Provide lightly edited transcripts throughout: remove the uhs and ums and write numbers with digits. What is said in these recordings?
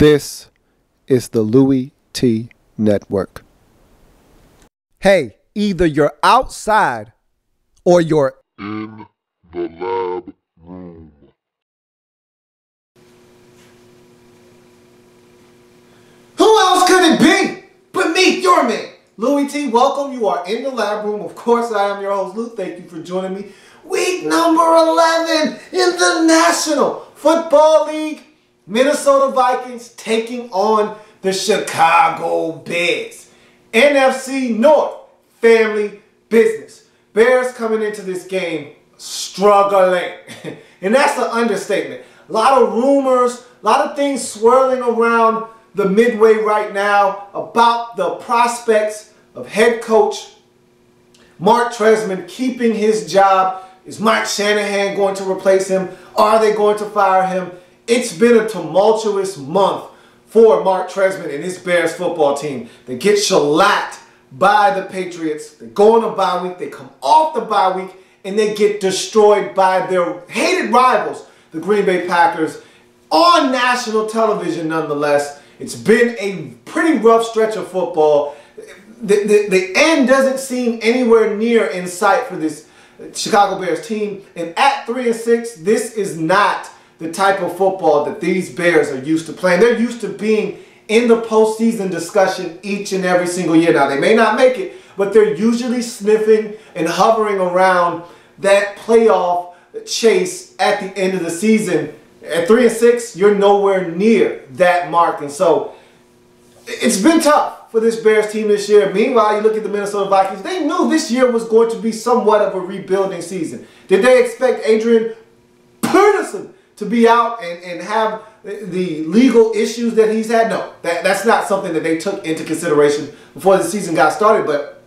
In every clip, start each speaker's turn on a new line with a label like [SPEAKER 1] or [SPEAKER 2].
[SPEAKER 1] This is the Louie T Network. Hey, either you're outside or you're
[SPEAKER 2] in the lab room.
[SPEAKER 3] Who else could it be but me, your man? Louie T, welcome. You are in the lab room. Of course, I am your host, Lou. Thank you for joining me. Week number 11 in the National Football League. Minnesota Vikings taking on the Chicago Bears. NFC North, family business. Bears coming into this game struggling. And that's an understatement. A lot of rumors, a lot of things swirling around the midway right now about the prospects of head coach Mark Tresman keeping his job. Is Mike Shanahan going to replace him? Are they going to fire him? It's been a tumultuous month for Mark Tresman and his Bears football team. They get shellacked by the Patriots. They go on a bye week. They come off the bye week and they get destroyed by their hated rivals, the Green Bay Packers, on national television nonetheless. It's been a pretty rough stretch of football. The end doesn't seem anywhere near in sight for this Chicago Bears team. And at 3-6, this is not the type of football that these Bears are used to playing. They're used to being in the postseason discussion each and every single year. Now, they may not make it, but they're usually sniffing and hovering around that playoff chase at the end of the season. At 3-6, you're nowhere near that mark. And so it's been tough for this Bears team this year. Meanwhile, you look at the Minnesota Vikings. They knew this year was going to be somewhat of a rebuilding season. Did they expect Adrian Peterson to be out and have the legal issues that he's had? No, that's not something that they took into consideration before the season got started, but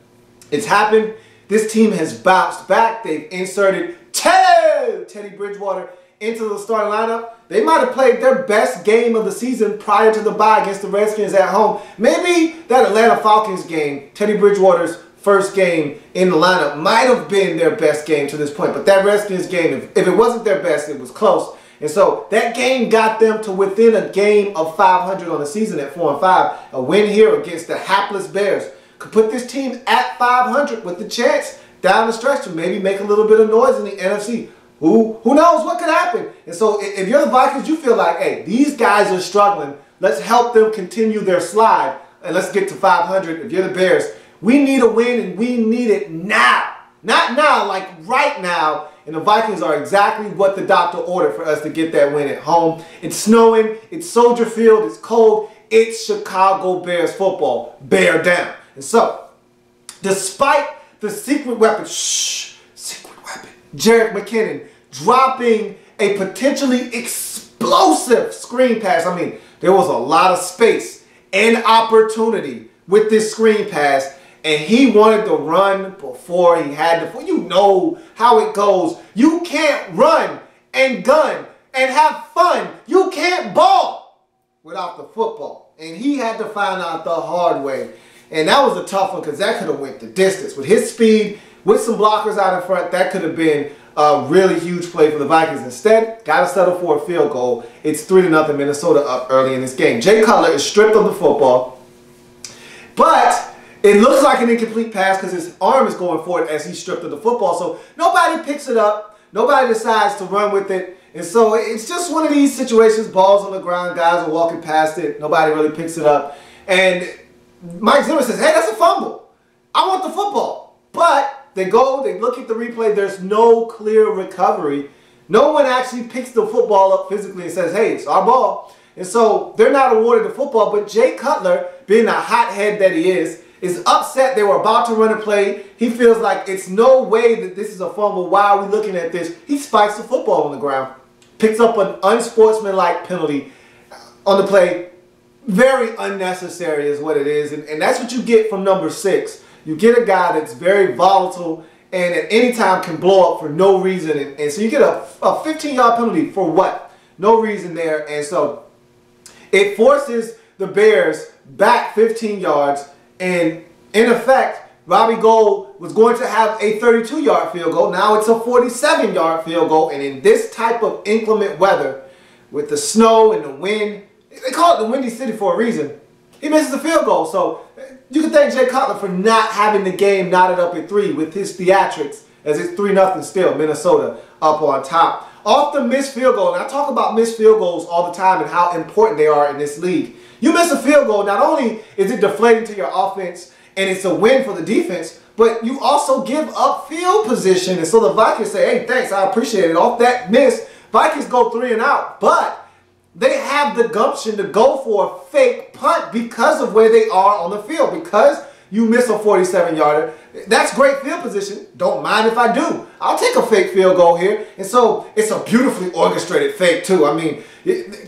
[SPEAKER 3] it's happened. This team has bounced back. They've inserted Teddy Bridgewater into the starting lineup. They might have played their best game of the season prior to the bye against the Redskins at home. Maybe that Atlanta Falcons game, Teddy Bridgewater's first game in the lineup, might have been their best game to this point. But that Redskins game, if it wasn't their best, it was close. And so that game got them to within a game of 500 on the season at 4-5. A win here against the hapless Bears could put this team at 500 with the chance down the stretch to maybe make a little bit of noise in the NFC. Who knows what could happen? And so if you're the Vikings, you feel like, hey, these guys are struggling. Let's help them continue their slide and let's get to 500. If you're the Bears, we need a win and we need it now. Not now, like right now. And the Vikings are exactly what the doctor ordered for us to get that win at home. It's snowing. It's Soldier Field. It's cold. It's Chicago Bears football. Bear down. And so, despite the secret weapon, Jerick McKinnon dropping a potentially explosive screen pass. I mean, there was a lot of space and opportunity with this screen pass, and he wanted to run before he had to. You know how it goes. You can't run and gun and have fun. You can't ball without the football. And he had to find out the hard way. And that was a tough one because that could have went the distance. With his speed, with some blockers out in front, that could have been a really huge play for the Vikings. Instead, got to settle for a field goal. It's 3-0 Minnesota up early in this game. Jay Cutler is stripped of the football, but it looks like an incomplete pass because his arm is going forward as he's stripped of the football. So nobody picks it up. Nobody decides to run with it. And so it's just one of these situations, balls on the ground, guys are walking past it. Nobody really picks it up. And Mike Zimmer says, hey, that's a fumble. I want the football. But they go, they look at the replay, there's no clear recovery. No one actually picks the football up physically and says, hey, it's our ball. And so they're not awarded the football, but Jay Cutler, being a hothead that he is upset. They were about to run a play. He feels like it's no way that this is a fumble. Why are we looking at this? He spikes the football on the ground, picks up an unsportsmanlike penalty on the play. Very unnecessary is what it is. And that's what you get from number 6. You get a guy that's very volatile and at any time can blow up for no reason. And so you get a 15-yard penalty for what? No reason there. And so it forces the Bears back 15 yards. And in effect, Robbie Gould was going to have a 32-yard field goal. Now it's a 47-yard field goal. And in this type of inclement weather, with the snow and the wind, they call it the Windy City for a reason. He misses a field goal. So you can thank Jay Cutler for not having the game knotted up at 3 with his theatrics, as it's 3-0 still, Minnesota up on top. Off the missed field goal, and I talk about missed field goals all the time and how important they are in this league. You miss a field goal, not only is it deflating to your offense and it's a win for the defense, but you also give up field position. And so the Vikings say, hey, thanks, I appreciate it. Off that miss, Vikings go 3 and out. But they have the gumption to go for a fake punt because of where they are on the field. Because you miss a 47-yarder. That's great field position. Don't mind if I do. I'll take a fake field goal here. And so it's a beautifully orchestrated fake too. I mean,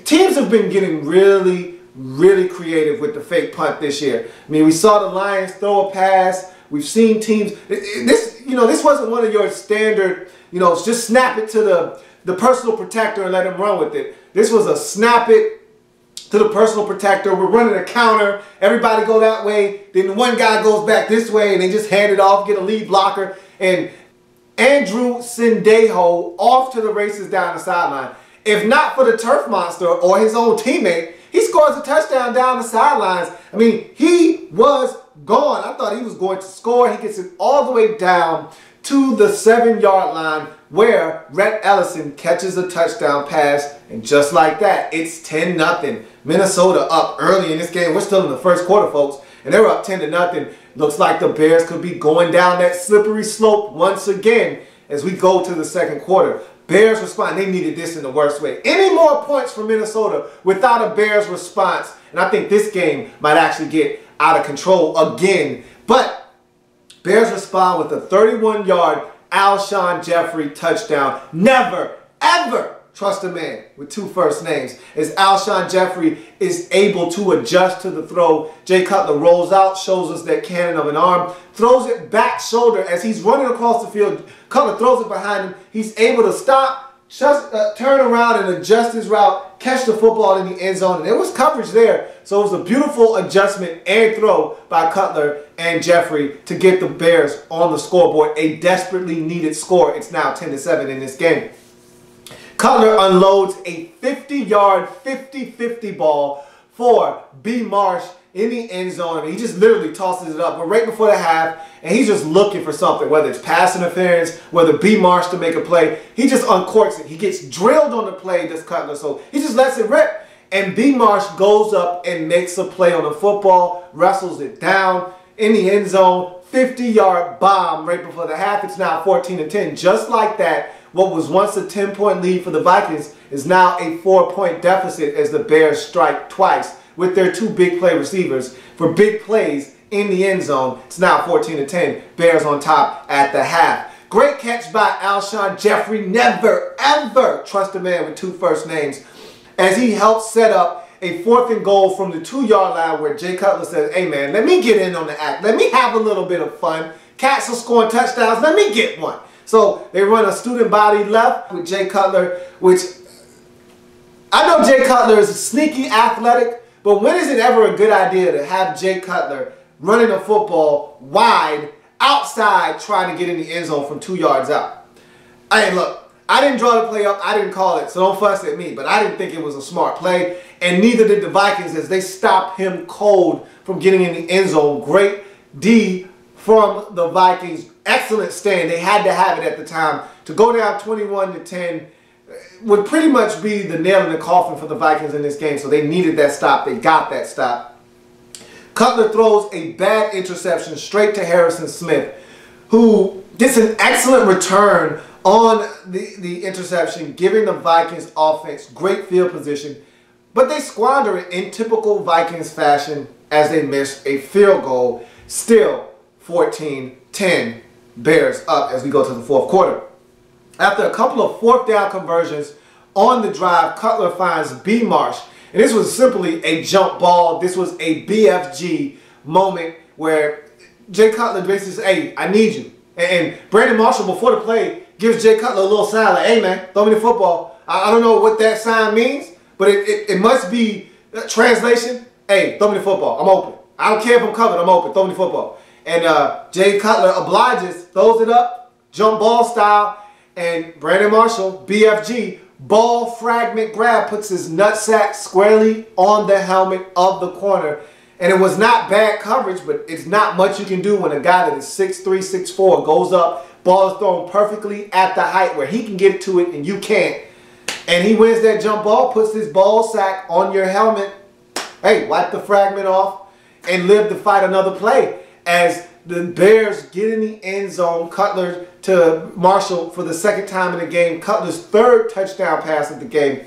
[SPEAKER 3] teams have been getting really creative with the fake punt this year. I mean, we saw the Lions throw a pass. We've seen teams. This wasn't one of your standard, just snap it to the personal protector and let him run with it. This was a snap it to the personal protector. We're running a counter. Everybody go that way. Then one guy goes back this way and they just hand it off, get a lead blocker. And Andrew Sendejo off to the races down the sideline. If not for the turf monster or his own teammate, he scores a touchdown down the sidelines. I mean, he was gone. I thought he was going to score. He gets it all the way down to the 7-yard line where Rhett Ellison catches a touchdown pass. And just like that, it's 10-0. Minnesota up early in this game. We're still in the first quarter, folks. And they're up 10-0. Looks like the Bears could be going down that slippery slope once again as we go to the second quarter. Bears respond. They needed this in the worst way. Any more points for Minnesota without a Bears response, and I think this game might actually get out of control again. But Bears respond with a 31-yard Alshon Jeffrey touchdown. Never, ever trust a man with 2 first names. As Alshon Jeffrey is able to adjust to the throw, Jay Cutler rolls out, shows us that cannon of an arm, throws it back shoulder as he's running across the field. Cutler throws it behind him. He's able to stop, just turn around and adjust his route, catch the football in the end zone. And there was coverage there. So it was a beautiful adjustment and throw by Cutler and Jeffrey to get the Bears on the scoreboard. A desperately needed score. It's now 10-7 in this game. Cutler unloads a 50-yard, 50-50 ball for B. Marsh in the end zone. I mean, he just literally tosses it up. We're right before the half, and he's just looking for something, whether it's pass interference, whether B. Marsh to make a play. He just uncorks it. He gets drilled on the play, this Cutler, so he just lets it rip. And B. Marsh goes up and makes a play on the football, wrestles it down in the end zone, 50-yard bomb right before the half. It's now 14-10. Just like that, what was once a 10-point lead for the Vikings is now a 4-point deficit as the Bears strike twice with their 2 big play receivers for big plays in the end zone. It's now 14-10. Bears on top at the half. Great catch by Alshon Jeffrey. Never, ever trust a man with 2 first names as he helps set up a 4th and goal from the 2-yard line where Jay Cutler says, hey man, let me get in on the act. Let me have a little bit of fun. Cats are scoring touchdowns. Let me get one. So they run a student body left with Jay Cutler, which I know Jay Cutler is sneaky athletic, but when is it ever a good idea to have Jay Cutler running a football wide outside trying to get in the end zone from 2 yards out? Hey, look, I didn't draw the play up. I didn't call it, so don't fuss at me, but I didn't think it was a smart play, and neither did the Vikings as they stopped him cold from getting in the end zone. Great D from the Vikings. Excellent stand. They had to have it at the time. To go down 21-10 would pretty much be the nail in the coffin for the Vikings in this game. So they needed that stop. They got that stop. Cutler throws a bad interception straight to Harrison Smith, who gets an excellent return on the interception, giving the Vikings offense great field position. But they squander it in typical Vikings fashion as they miss a field goal. Still 14-10. Bears up as we go to the 4th quarter. After a couple of 4th down conversions on the drive, Cutler finds B. Marsh. And this was simply a jump ball. This was a BFG moment where Jay Cutler basically says, hey, I need you. And Brandon Marshall, before the play, gives Jay Cutler a little sign like, hey, man, throw me the football. I don't know what that sign means, but it must be translation. Hey, throw me the football. I'm open. I don't care if I'm covered. I'm open. Throw me the football. And Jay Cutler obliges, throws it up, jump ball style, and Brandon Marshall, BFG, Ball fragment grab puts his nutsack squarely on the helmet of the corner. And it was not bad coverage, but it's not much you can do when a guy that is 6'3", 6'4" goes up, ball is thrown perfectly at the height where he can get to it and you can't. And he wins that jump ball, puts his ball sack on your helmet. Hey, wipe the fragment off and live to fight another play. As the Bears get in the end zone, Cutler to Marshall for the second time in the game. Cutler's third touchdown pass of the game.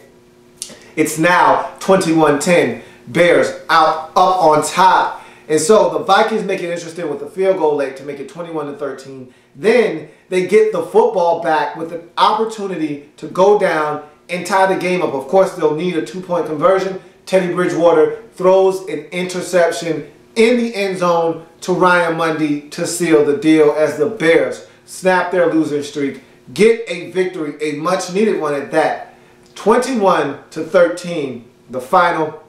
[SPEAKER 3] It's now 21-10. Bears up on top. And so the Vikings make it interesting with the field goal late to make it 21-13. Then they get the football back with an opportunity to go down and tie the game up. Of course, they'll need a 2-point conversion. Teddy Bridgewater throws an interception in the end zone to Ryan Mundy to seal the deal as the Bears snap their losing streak, get a victory, a much needed one at that. 21-13, the final.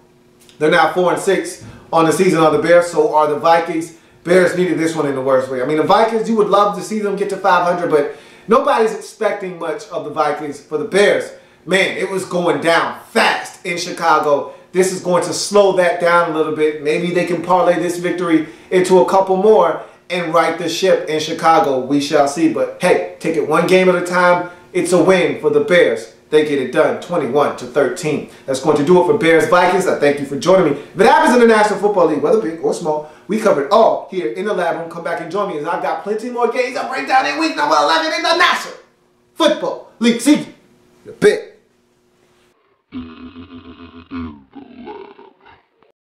[SPEAKER 3] They're now 4-6 on the season of the Bears, so are the Vikings. Bears needed this one in the worst way. I mean, the Vikings, you would love to see them get to 500, but nobody's expecting much of the Vikings. For the Bears, man, it was going down fast in Chicago. This is going to slow that down a little bit. Maybe they can parlay this victory into a couple more and right the ship in Chicago. We shall see. But hey, take it one game at a time. It's a win for the Bears. They get it done 21-13. That's going to do it for Bears Vikings. I thank you for joining me. If it happens in the National Football League, whether big or small, we cover it all here in the lab room. Come back and join me as I've got plenty more games. I'll break down in week number 11 in the National Football League season. You bet.